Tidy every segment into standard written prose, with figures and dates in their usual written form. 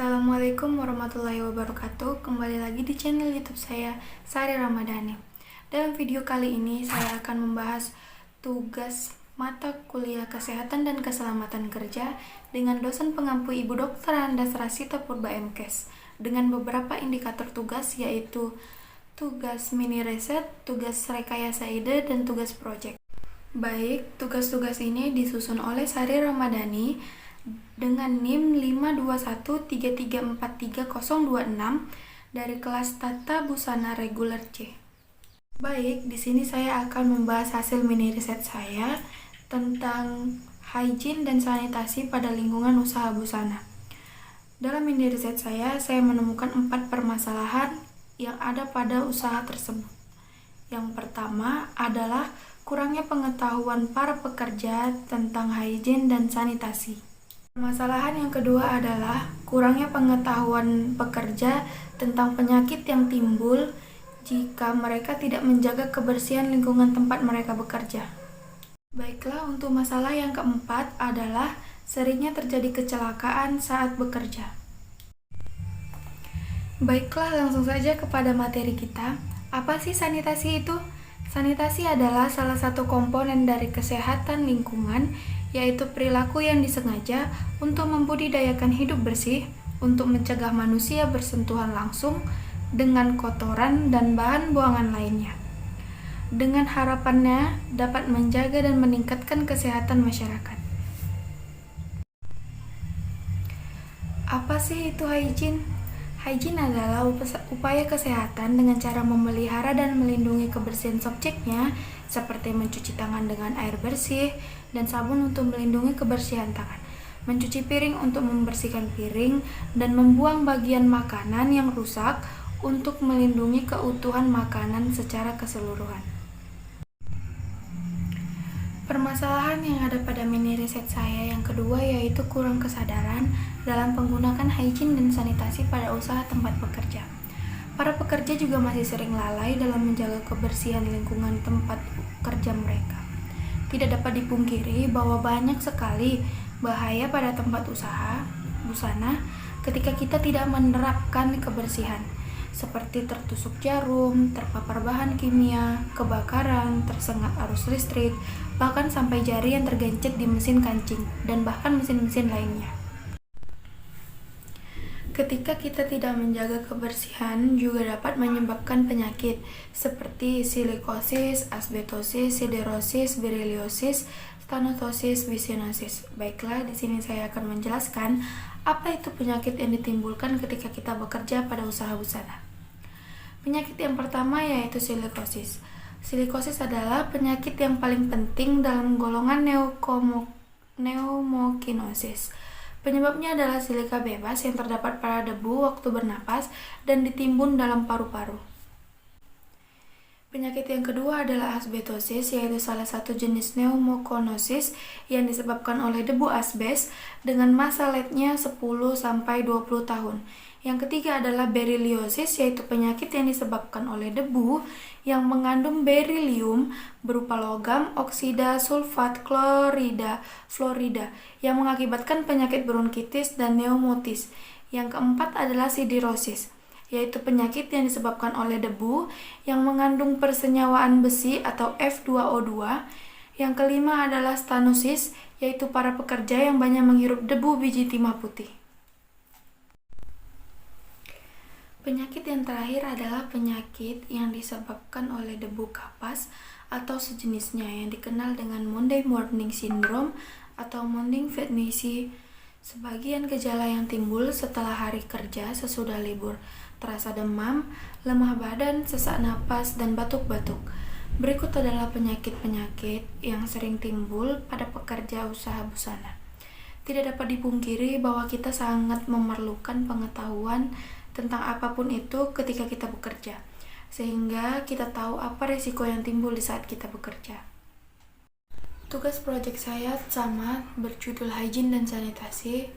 Assalamualaikum warahmatullahi wabarakatuh. Kembali lagi di channel YouTube saya, Sari Ramadhani. Dalam video kali ini saya akan membahas tugas mata kuliah Kesehatan dan Keselamatan Kerja dengan dosen pengampu Ibu Dr. Andasrasita Purba MKes dengan beberapa indikator tugas, yaitu tugas mini riset, tugas rekayasa ide, dan tugas proyek. Baik, tugas-tugas ini disusun oleh Sari Ramadhani dengan NIM 52133430026 dari kelas Tata Busana Reguler C. Baik, di sini saya akan membahas hasil mini riset saya tentang hygiene dan sanitasi pada lingkungan usaha busana. Dalam mini riset saya menemukan 4 permasalahan yang ada pada usaha tersebut. Yang pertama adalah kurangnya pengetahuan para pekerja tentang hygiene dan sanitasi. Permasalahan yang kedua adalah kurangnya pengetahuan pekerja tentang penyakit yang timbul jika mereka tidak menjaga kebersihan lingkungan tempat mereka bekerja. Baiklah, untuk masalah yang keempat adalah seringnya terjadi kecelakaan saat bekerja. Baiklah, langsung saja kepada materi kita. Apa sih sanitasi itu? Sanitasi adalah salah satu komponen dari kesehatan lingkungan, yaitu perilaku yang disengaja untuk membudidayakan hidup bersih, untuk mencegah manusia bersentuhan langsung dengan kotoran dan bahan buangan lainnya, dengan harapannya dapat menjaga dan meningkatkan kesehatan masyarakat. Apa sih itu hygiene? Hygiene adalah upaya kesehatan dengan cara memelihara dan melindungi kebersihan subjeknya, seperti mencuci tangan dengan air bersih dan sabun untuk melindungi kebersihan tangan, mencuci piring untuk membersihkan piring, dan membuang bagian makanan yang rusak untuk melindungi keutuhan makanan secara keseluruhan. Permasalahan yang ada pada mini riset saya yang kedua yaitu kurang kesadaran dalam penggunaan hygiene dan sanitasi pada usaha tempat bekerja. Para pekerja juga masih sering lalai dalam menjaga kebersihan lingkungan tempat kerja mereka. Tidak dapat dipungkiri bahwa banyak sekali bahaya pada tempat usaha busana ketika kita tidak menerapkan kebersihan, seperti tertusuk jarum, terpapar bahan kimia, kebakaran, tersengat arus listrik, bahkan sampai jari yang tergencet di mesin kancing, dan bahkan mesin-mesin lainnya. Ketika kita tidak menjaga kebersihan juga dapat menyebabkan penyakit seperti silikosis, asbestosis, siderosis, beriliosis, stanatosis, bisionosis. Baiklah, di sini saya akan menjelaskan apa itu penyakit yang ditimbulkan ketika kita bekerja pada usaha busana. Penyakit yang pertama yaitu silikosis. Silikosis adalah penyakit yang paling penting dalam golongan pneumokinosis. Penyebabnya adalah silika bebas yang terdapat pada debu waktu bernapas dan ditimbun dalam paru-paru. Penyakit yang kedua adalah asbestosis, yaitu salah satu jenis pneumokonosis yang disebabkan oleh debu asbes dengan masa letnya 10-20 tahun. Yang ketiga adalah beriliosis, yaitu penyakit yang disebabkan oleh debu yang mengandung berilium berupa logam oksida sulfat klorida fluorida yang mengakibatkan penyakit bronkitis dan pneumotis. Yang keempat adalah siderosis, yaitu penyakit yang disebabkan oleh debu yang mengandung persenyawaan besi atau F2O2. Yang kelima adalah stanosis, yaitu para pekerja yang banyak menghirup debu biji timah putih. Penyakit yang terakhir adalah penyakit yang disebabkan oleh debu kapas atau sejenisnya yang dikenal dengan Monday Morning Syndrome atau Morning Fatness. Sebagian gejala yang timbul setelah hari kerja sesudah libur, terasa demam, lemah badan, sesak napas, dan batuk-batuk. Berikut adalah penyakit-penyakit yang sering timbul pada pekerja usaha busana. Tidak dapat dipungkiri bahwa kita sangat memerlukan pengetahuan tentang apapun itu ketika kita bekerja, sehingga kita tahu apa risiko yang timbul di saat kita bekerja. Tugas proyek saya sama, berjudul hygiene dan sanitasi.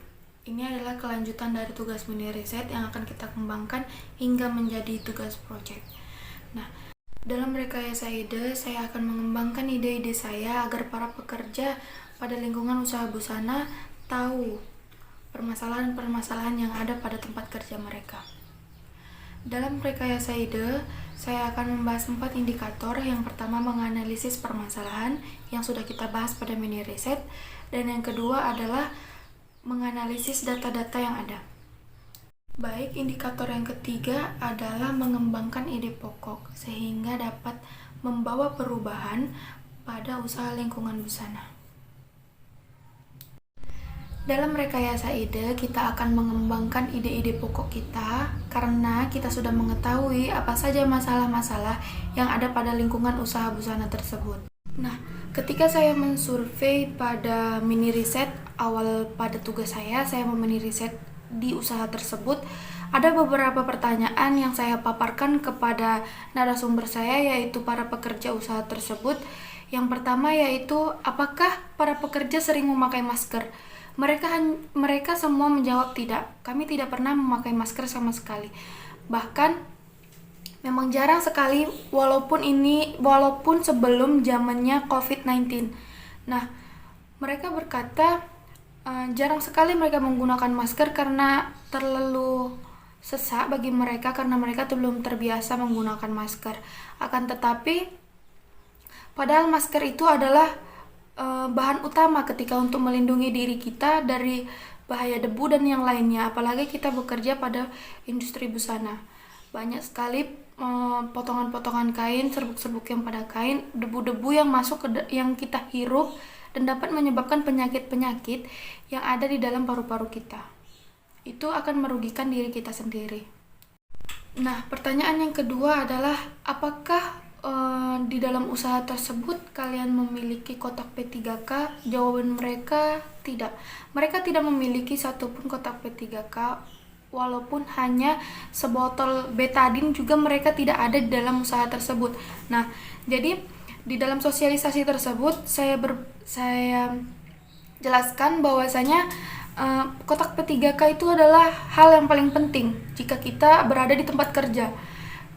Ini adalah kelanjutan dari tugas mini riset yang akan kita kembangkan hingga menjadi tugas proyek. Nah, dalam rekayasa ide, saya akan mengembangkan ide-ide saya agar para pekerja pada lingkungan usaha busana tahu permasalahan-permasalahan yang ada pada tempat kerja mereka. Dalam rekayasa ide, saya akan membahas 4 indikator. Yang pertama, menganalisis permasalahan yang sudah kita bahas pada mini riset, dan yang kedua adalah menganalisis data-data yang ada. Baik, indikator yang ketiga adalah mengembangkan ide pokok sehingga dapat membawa perubahan pada usaha lingkungan busana. Dalam rekayasa ide, kita akan mengembangkan ide-ide pokok kita karena kita sudah mengetahui apa saja masalah-masalah yang ada pada lingkungan usaha busana tersebut. Nah, ketika saya mensurvei pada mini riset awal pada tugas saya mini riset di usaha tersebut, ada beberapa pertanyaan yang saya paparkan kepada narasumber saya, yaitu para pekerja usaha tersebut. Yang pertama yaitu, apakah para pekerja sering memakai masker? Mereka semua menjawab tidak. Kami tidak pernah memakai masker sama sekali. Bahkan memang jarang sekali, walaupun sebelum zamannya COVID-19. Nah, mereka berkata jarang sekali mereka menggunakan masker karena terlalu sesak bagi mereka, karena mereka belum terbiasa menggunakan masker. Akan tetapi, padahal masker itu adalah bahan utama ketika untuk melindungi diri kita dari bahaya debu dan yang lainnya, apalagi kita bekerja pada industri busana. Banyak sekali potongan-potongan kain, serbuk-serbuk yang pada kain, debu-debu yang masuk yang kita hirup dan dapat menyebabkan penyakit-penyakit yang ada di dalam paru-paru kita. Itu akan merugikan diri kita sendiri. Nah, pertanyaan yang kedua adalah, apakah di dalam usaha tersebut kalian memiliki kotak P3K? Jawaban mereka tidak. Mereka tidak memiliki satupun kotak P3K, walaupun hanya sebotol betadine juga mereka tidak ada di dalam usaha tersebut. Nah, jadi di dalam sosialisasi tersebut saya jelaskan bahwasanya kotak P3K itu adalah hal yang paling penting jika kita berada di tempat kerja.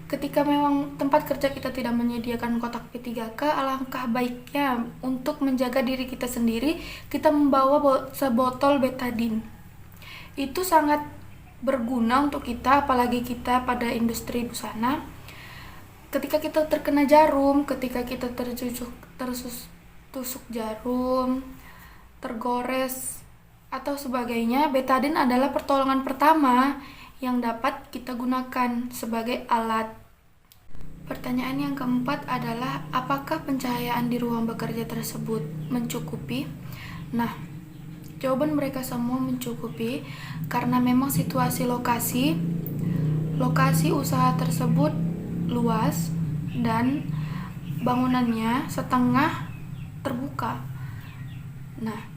Ketika memang tempat kerja kita tidak menyediakan kotak P3K, alangkah baiknya untuk menjaga diri kita sendiri, kita membawa sebotol betadine. Itu sangat berguna untuk kita, apalagi kita pada industri busana. Ketika kita terkena jarum, ketika kita tertusuk jarum, tergores, atau sebagainya, betadine adalah pertolongan pertama yang dapat kita gunakan sebagai alat. Pertanyaan yang keempat adalah, apakah pencahayaan di ruang bekerja tersebut mencukupi? Nah, jawaban mereka semua mencukupi karena memang situasi lokasi usaha tersebut luas dan bangunannya setengah terbuka. Nah,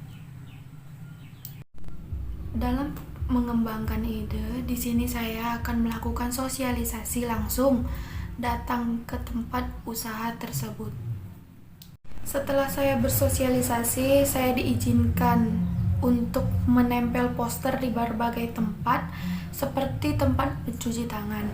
dalam mengembangkan ide, di sini saya akan melakukan sosialisasi langsung datang ke tempat usaha tersebut. Setelah saya bersosialisasi, saya diizinkan untuk menempel poster di berbagai tempat, seperti tempat pencuci tangan.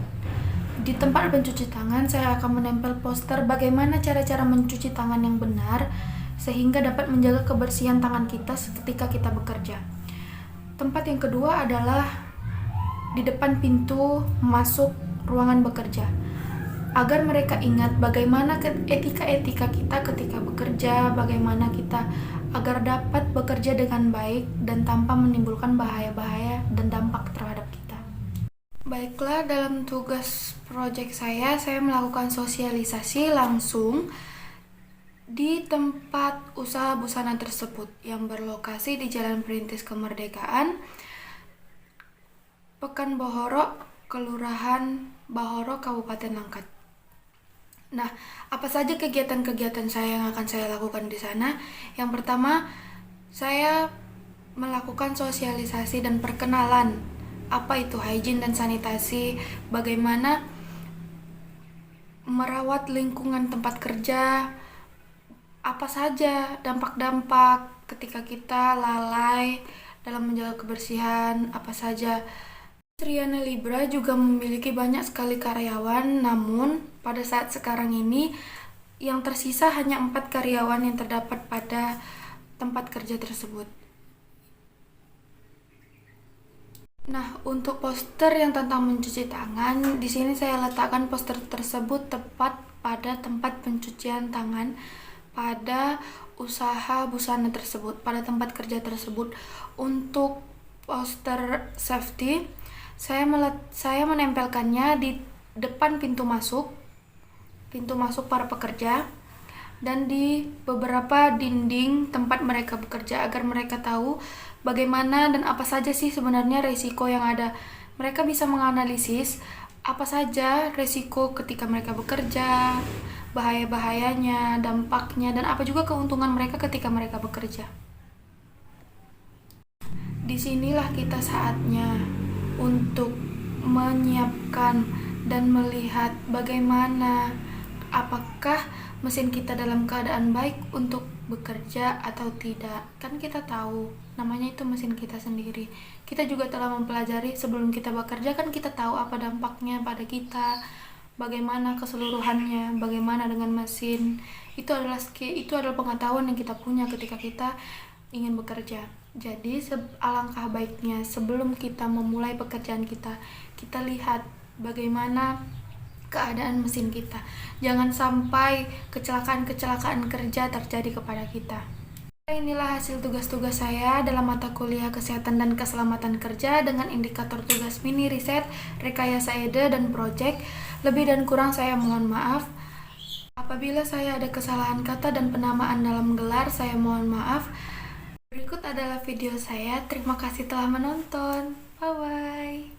Di tempat pencuci tangan, saya akan menempel poster bagaimana cara-cara mencuci tangan yang benar, sehingga dapat menjaga kebersihan tangan kita ketika kita bekerja. Tempat yang kedua adalah di depan pintu masuk ruangan bekerja, agar mereka ingat bagaimana etika-etika kita ketika bekerja, bagaimana kita agar dapat bekerja dengan baik dan tanpa menimbulkan bahaya-bahaya dan dampak terhadap kita. Baiklah, dalam tugas proyek saya melakukan sosialisasi langsung di tempat usaha busana tersebut yang berlokasi di Jalan Perintis Kemerdekaan, Pekanbaru, Kelurahan Bahoro, Kabupaten Langkat. Nah, apa saja kegiatan-kegiatan saya yang akan saya lakukan di sana? Yang pertama, saya melakukan sosialisasi dan perkenalan apa itu hygiene dan sanitasi, bagaimana merawat lingkungan tempat kerja, apa saja dampak-dampak ketika kita lalai dalam menjaga kebersihan, apa saja. Triana Libra juga memiliki banyak sekali karyawan, namun pada saat sekarang ini yang tersisa hanya 4 karyawan yang terdapat pada tempat kerja tersebut. Nah, untuk poster yang tentang mencuci tangan, di sini saya letakkan poster tersebut tepat pada tempat pencucian tangan pada usaha busana tersebut, pada tempat kerja tersebut. Untuk poster safety, saya menempelkannya di depan pintu masuk para pekerja, dan di beberapa dinding tempat mereka bekerja agar mereka tahu bagaimana dan apa saja sih sebenarnya resiko yang ada. Mereka bisa menganalisis apa saja resiko ketika mereka bekerja, bahaya-bahayanya, dampaknya, dan apa juga keuntungan mereka ketika mereka bekerja. Disinilah kita saatnya untuk menyiapkan dan melihat bagaimana, apakah mesin kita dalam keadaan baik untuk bekerja atau tidak. Kan kita tahu, namanya itu mesin kita sendiri. Kita juga telah mempelajari sebelum kita bekerja, kan kita tahu apa dampaknya pada kita, bagaimana keseluruhannya, bagaimana dengan mesin. Itu adalah pengetahuan yang kita punya ketika kita ingin bekerja. Jadi alangkah baiknya sebelum kita memulai pekerjaan kita, kita lihat bagaimana keadaan mesin kita. Jangan sampai kecelakaan kerja terjadi kepada kita. Inilah hasil tugas-tugas saya dalam mata kuliah Kesehatan dan Keselamatan Kerja dengan indikator tugas mini riset, rekayasa ide, dan project. Lebih dan kurang saya mohon maaf. Apabila saya ada kesalahan kata dan penamaan dalam gelar, saya mohon maaf. Berikut adalah video saya. Terima kasih telah menonton. Bye-bye.